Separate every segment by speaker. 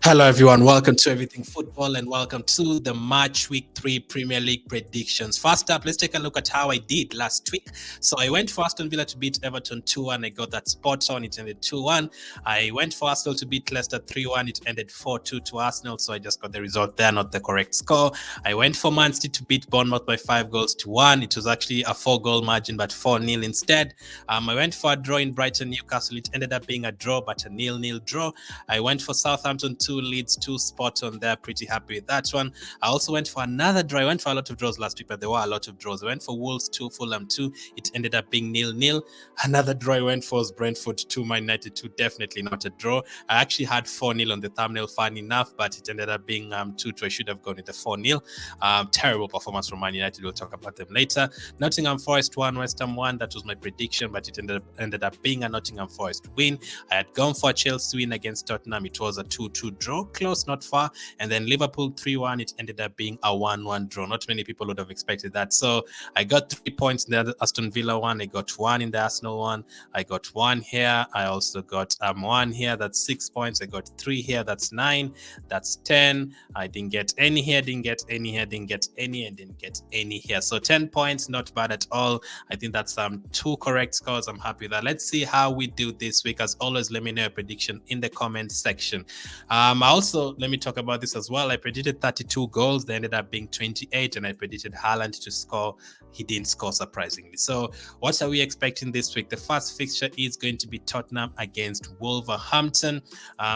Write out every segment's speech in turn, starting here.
Speaker 1: Hello, everyone. Welcome to Everything Football and welcome to the March Week 3 Premier League predictions. First up, let's take a look at how I did last week. So I went for Aston Villa to beat Everton 2-1. I got that spot on. It ended 2-1. I went for Arsenal to beat Leicester 3-1. It ended 4-2 to Arsenal. So I just got the result there, not the correct score. I went for Man City to beat Bournemouth by 5-1. It was actually a 4-goal margin, but 4-0 instead. I went for a draw in Brighton, Newcastle. It ended up being a draw, but a 0-0 draw. I went for Southampton 2, Leeds 2, spot on there. Pretty happy with that one. I also went for another draw. I went for a lot of draws last week, but there were a lot of draws. I went for Wolves 2, Fulham 2. It ended up being 0-0. Another draw I went for was Brentford 2, Man United 2. Definitely not a draw. I actually had 4-0 on the thumbnail, fun enough, but it ended up being 2-2. I should have gone with the 4-0. Terrible performance from Man United. We'll talk about them later. Nottingham Forest 1, West Ham 1. That was my prediction, but it ended up being a Nottingham Forest win. I had gone for a Chelsea win against Tottenham. It was a 2-2 draw, close, not far. And then Liverpool 3-1. It ended up being a 1-1 draw. Not many people would have expected that. So I got 3 points in the Aston Villa one. I got 1 in the Arsenal one. I got 1 here. I also got 1 here. That's 6 points. I got 3 here. That's 9. That's 10. I didn't get any here. Didn't get any here. Didn't get any and didn't get any here. So 10 points, not bad at all. I think that's 2 correct scores. I'm happy with that. Let's see how we do this week. As always, let me know your prediction in the comment section. Also, let me talk about this as well. I predicted 32 goals. They ended up being 28, and I predicted Haaland to score. He didn't score, surprisingly. So what are we expecting this week? The first fixture is going to be Tottenham against Wolverhampton.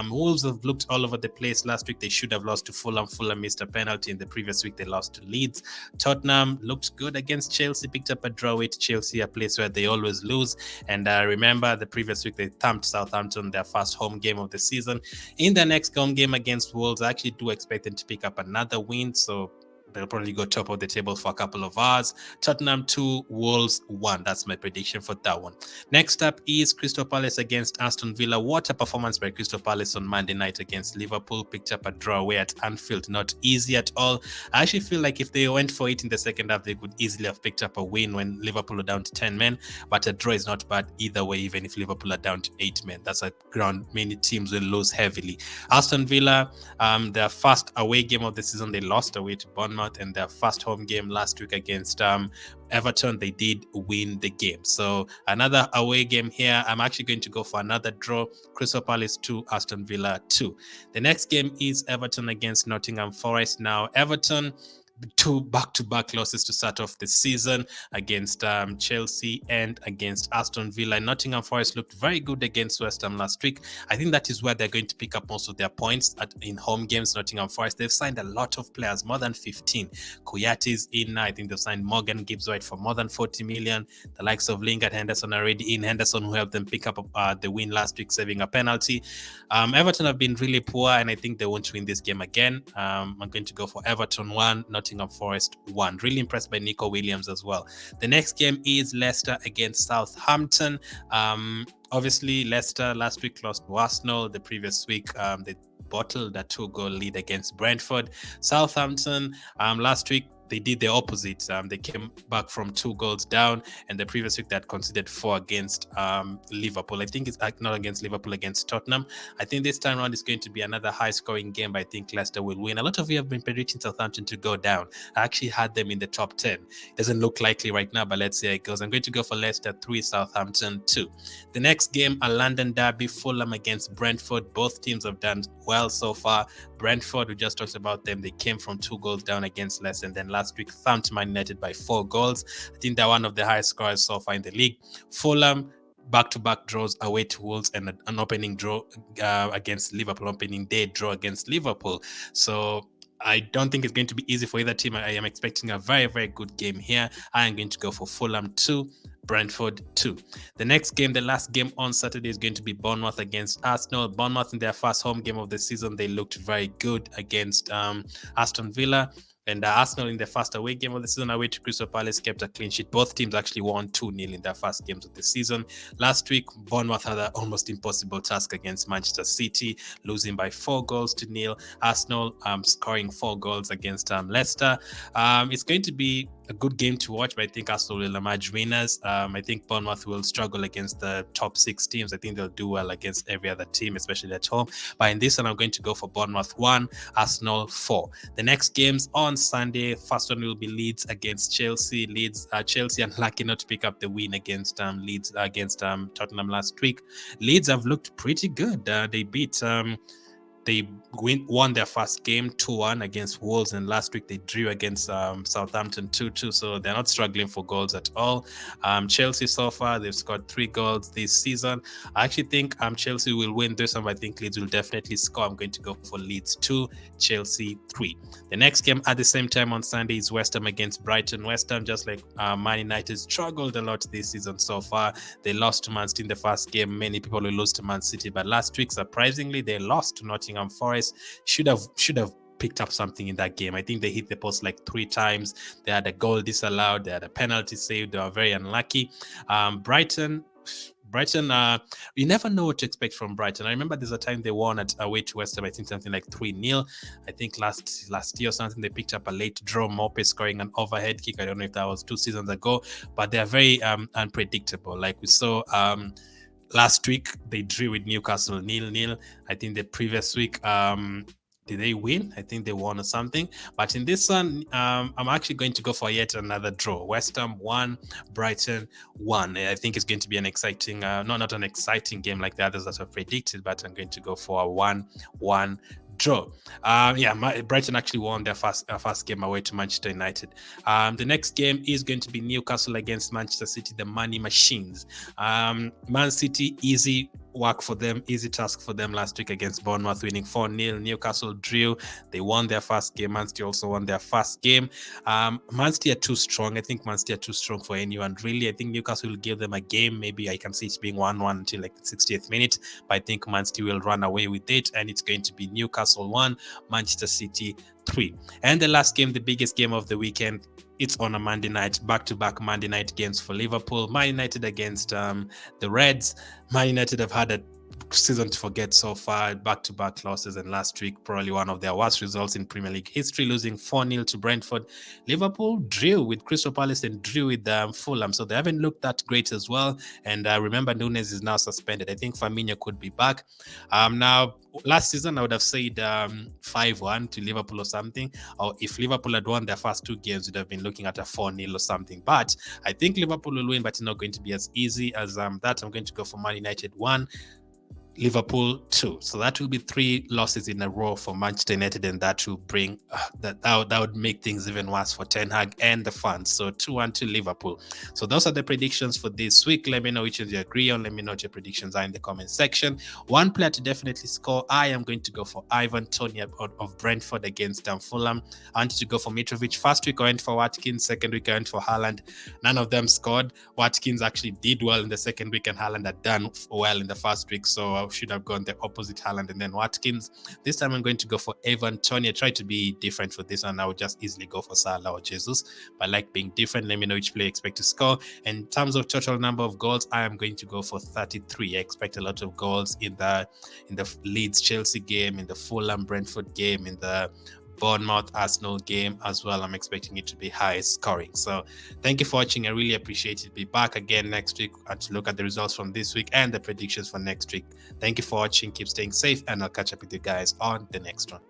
Speaker 1: Wolves have looked all over the place last week. They should have lost to Fulham. Fulham missed a penalty. In the previous week, they lost to Leeds. Tottenham looked good against Chelsea, picked up a draw with Chelsea, a place where they always lose. And remember, the previous week, they thumped Southampton, their first home game of the season. In the next home game against Wolves, I actually do expect them to pick up another win. So they'll probably go top of the table for a couple of hours. Tottenham 2, Wolves 1. That's my prediction for that one. Next up is Crystal Palace against Aston Villa. What a performance by Crystal Palace on Monday night against Liverpool. Picked up a draw away at Anfield. Not easy at all. I actually feel like if they went for it in the second half, they could easily have picked up a win when Liverpool are down to 10 men. But a draw is not bad either way, even if Liverpool are down to 8 men. That's a ground many teams will lose heavily. Aston Villa, their first away game of the season, they lost away to Bournemouth. And their first home game last week against Everton, they did win the game. So another away game here. I'm actually going to go for another draw. Crystal Palace 2, Aston Villa 2. The next game is Everton against Nottingham Forest. Now, Everton, 2 back-to-back losses to start off the season against Chelsea and against Aston Villa. Nottingham Forest looked very good against West Ham last week. I think that is where they're going to pick up most of their points in home games. Nottingham Forest, they've signed a lot of players, more than 15. Kouyate's in. I think they've signed Morgan Gibbs-White for more than 40 million. The likes of Lingard, Henderson already in. Henderson, who helped them pick up the win last week, saving a penalty. Everton have been really poor, and I think they won't win this game again. I'm going to go for Everton 1, Nottingham Forest 1. Really impressed by Nico Williams as well. The next game is Leicester against Southampton. Obviously, Leicester last week lost to Arsenal. The previous week, they bottled a 2-goal lead against Brentford. Southampton, last week, they did the opposite. They came back from 2 goals down, and the previous week they had conceded 4 against Liverpool. I think it's not against Liverpool, against Tottenham. I think this time around it's going to be another high-scoring game, but I think Leicester will win. A lot of you have been predicting Southampton to go down. I actually had them in the top 10. It doesn't look likely right now, but let's see how it goes. I'm going to go for Leicester 3, Southampton 2. The next game, a London derby, Fulham against Brentford. Both teams have done well so far. Brentford, we just talked about them. They came from 2 goals down against Leicester, and then last week thumped Man United by 4 goals. I think they're one of the highest scorers so far in the league. Fulham, back-to-back draws away to Wolves and an opening draw against Liverpool, opening day draw against Liverpool. So I don't think it's going to be easy for either team. I am expecting a very, very good game here. I am going to go for Fulham 2, Brentford 2. The next game, the last game on Saturday, is going to be Bournemouth against Arsenal. Bournemouth, in their first home game of the season, they looked very good against Aston Villa. And Arsenal in the first away game of the season away to Crystal Palace kept a clean sheet. Both teams actually won 2-0 in their first games of the season. Last week, Bournemouth had an almost impossible task against Manchester City, losing by 4-0. Arsenal scoring 4 goals against Leicester. It's going to be a good game to watch, but I think Arsenal will emerge winners. I think Bournemouth will struggle against the top 6 teams. I think they'll do well against every other team, especially at home. But in this one, I'm going to go for Bournemouth 1, Arsenal 4. The next games on Sunday, first one will be Leeds against Chelsea. Chelsea unlucky not to pick up the win against Leeds against Tottenham last week. Leeds have looked pretty good. They beat they won their first game 2-1 against Wolves, and last week they drew against Southampton 2-2, so they're not struggling for goals at all. Chelsea so far, they've scored 3 goals this season. I actually think Chelsea will win this one, but I think Leeds will definitely score. I'm going to go for Leeds 2, Chelsea 3. The next game at the same time on Sunday is West Ham against Brighton. West Ham, just like Man United, struggled a lot this season so far. They lost to Man City in the first game. Many people will lose to Man City, but last week, surprisingly, they lost to Nottingham Forest. Should have picked up something in that game. I think they hit the post like 3 times. They had a goal disallowed. They had a penalty saved. They were very unlucky. Brighton, you never know what to expect from Brighton. I remember there's a time they won at away to West Ham, I think something like 3-0. I think last year or something, they picked up a late draw, Mope scoring an overhead kick. I don't know if that was 2 seasons ago, but they're very unpredictable. Like we saw last week, they drew with Newcastle 0-0. I think the previous week, did they win? I think they won or something. But in this one, I'm actually going to go for yet another draw. West Ham 1, Brighton 1. I think it's going to be an exciting, not an exciting game like the others that I've predicted, but I'm going to go for a 1-1 draw. Brighton actually won their first game away to Manchester United. The next game is going to be Newcastle against Manchester City, the money machines. Man City, easy work for them, easy task for them last week against Bournemouth, winning 4-0. Newcastle drew. They won their first game. Man City also won their first game. Man City are too strong. I think Man City are too strong for anyone, really. I think Newcastle will give them a game. Maybe I can see it being 1-1 until like the 60th minute, but I think Man City will run away with it, and it's going to be Newcastle 1, Manchester City 3. And the last game, the biggest game of the weekend, it's on a Monday night, back-to-back Monday night games for Liverpool. Man United against the Reds. Man United have had a season to forget so far, back-to-back losses, and last week probably one of their worst results in Premier League history, losing 4-0 to Brentford. Liverpool drew with Crystal Palace and drew with Fulham, so they haven't looked that great as well. And remember, Nunes is now suspended. I think Firmino could be back. Now, last season I would have said 5-1 to Liverpool or something, or if Liverpool had won their first 2 games, we'd have been looking at a 4-0 or something. But I think Liverpool will win, but it's not going to be as easy as that. I'm going to go for Man United 1, Liverpool 2. So that will be 3 losses in a row for Manchester United, and that will bring that would make things even worse for Ten Hag and the fans. So 2-1 to Liverpool. So those are the predictions for this week. Let me know which ones you agree on. Let me know what your predictions are in the comment section. One player to definitely score, I am going to go for Ivan Toney of Brentford against Fulham. I wanted to go for Mitrovic. First week I went for Watkins. Second week I went for Haaland. None of them scored. Watkins actually did well in the second week, and Haaland had done well in the first week. So I should have gone the opposite, Haaland and then Watkins. This time I'm going to go for Ivan Toney. I try to be different for this one. I would just easily go for Salah or Jesus, but I like being different. Let me know which player you expect to score. And in terms of total number of goals, I am going to go for 33. I expect a lot of goals in the Leeds Chelsea game, in the Fulham Brentford game, in the Bournemouth Arsenal game as well. I'm expecting it to be high scoring. So thank you for watching. I really appreciate it. Be back again next week to look at the results from this week and the predictions for next week. Thank you for watching. Keep staying safe, and I'll catch up with you guys on the next one.